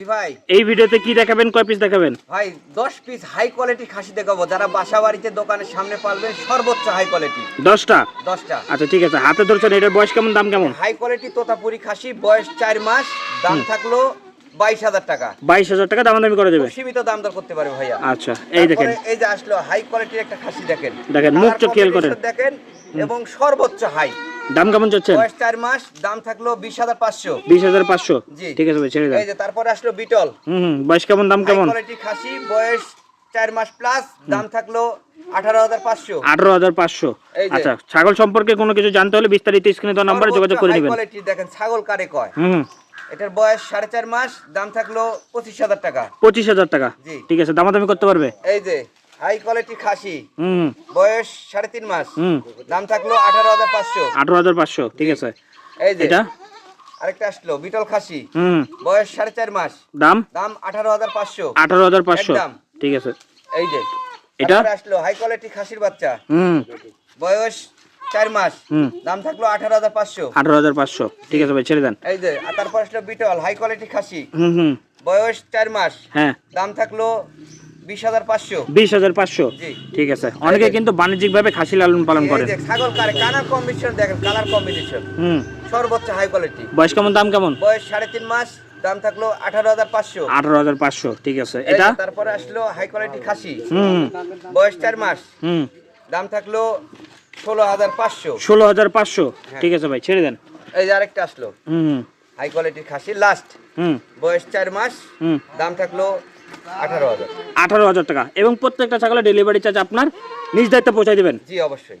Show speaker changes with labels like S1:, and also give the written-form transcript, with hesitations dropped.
S1: ভাই
S2: এই ভিডিওতে কি দেখাবেন, কয় পিস দেখাবেন?
S1: ভাই 10 পিস হাই কোয়ালিটি খাসি দেখাবো, যারা বাসা বাড়িতে দোকানের সামনে পালবেন, সর্বোচ্চ হাই কোয়ালিটি।
S2: 10টা?
S1: 10টা।
S2: আচ্ছা ঠিক আছে, হাতে ধরছেন। এটার বয়স কেমন, দাম কেমন?
S1: হাই কোয়ালিটি তোতাপুরি খাসি, বয়স 4 মাস, দাম থাকলো 22,000 টাকা।
S2: 22,000 টাকা দামাদামি করে দেবে?
S1: সীমিত দাম দর করতে পারে ভাইয়া।
S2: আচ্ছা এই দেখেন,
S1: এই যে আসলো হাই কোয়ালিটির একটা খাসি, দেখেন
S2: দেখেন মুখ চোখ খেয়াল করেন,
S1: দেখেন, এবং সর্বোচ্চ হাই।
S2: দাম কেমন চাচ্ছেন?
S1: বয়স 4 মাস, দাম থাকলো 20,500।
S2: 20,500?
S1: জি
S2: ঠিক আছে ভাই, ছেড়ে দেন।
S1: এই যে তারপরে আসলো বিটল।
S2: বয়স কেমন, দাম কেমন?
S1: হাই কোয়ালিটি খাসি, বয়স 4 মাস প্লাস, দাম থাকলো 18,500।
S2: 18,500?
S1: এই যে।
S2: আচ্ছা, ছাগল সম্পর্কে কোনো কিছু জানতে হলে বিস্তারিত স্ক্রিনে দেওয়া নম্বরে যোগাযোগ করে নেবেন।
S1: হাই কোয়ালিটি দেখেন, ছাগল কারে কয়। এটার বয়স 4.5 মাস, দাম থাকলো 25,000 টাকা।
S2: 25,000 টাকা?
S1: জি।
S2: ঠিক আছে, দামাদামি করতে পারবে?
S1: এই যে হাই কোয়ালিটি খাসি,
S2: হুম
S1: বয়স 3.5 মাস, দাম থাকলো 18,500।
S2: 18,500? ঠিক আছে।
S1: এই যে
S2: এটা
S1: আরেকটা আসলো বিটল খাসি, বয়স 4.5 মাস,
S2: দাম?
S1: দাম 18,500।
S2: 18,500?
S1: একদম।
S2: ঠিক আছে।
S1: এই যে
S2: এটা
S1: তারপরে আসলো হাই কোয়ালিটি খাসির বাচ্চা, বয়স 4 মাস, দাম থাকলো 18,500।
S2: 18,500? ঠিক আছে ভাই, ছেড়ে দেন।
S1: এই যে তারপর আসলো বিটল হাই কোয়ালিটি খাসি,
S2: হুম
S1: বয়স 4 মাস,
S2: হ্যাঁ,
S1: দাম থাকলো 20,500।
S2: 20,500?
S1: জি।
S2: ঠিক আছে। অনেকে কিন্তু বাণিজ্যিক ভাবে খাসি লালন পালন
S1: এই
S2: করেন।
S1: যে ছাগল কারে কালার কম্বিনেশন দেখেন, কালার কম্বিনেশন সর্বোচ্চ হাই কোয়ালিটি।
S2: বয়স কেমন, দাম কেমন?
S1: বয়স 3.5 মাস, দাম থাকলো 18,500।
S2: 18,500? ঠিক আছে।
S1: এই
S2: এটা
S1: যে তারপরে আসলো হাই কোয়ালিটি খাসি, বয়স 4 মাস, দাম থাকলো 16,500।
S2: 16,500? ঠিক আছে ভাই, ছেড়ে দেন।
S1: এই যে আরেকটা আসলো হাই কোয়ালিটির খাসি লাস্ট, বয়স 4 মাস, দাম থাকলো 18,000।
S2: 18,000 টাকা। এবং প্রত্যেকটা ছাগলের ডেলিভারি চার্জ আপনার নিজ দায়িত্বে পৌঁছায় দিবেন?
S1: জি অবশ্যই।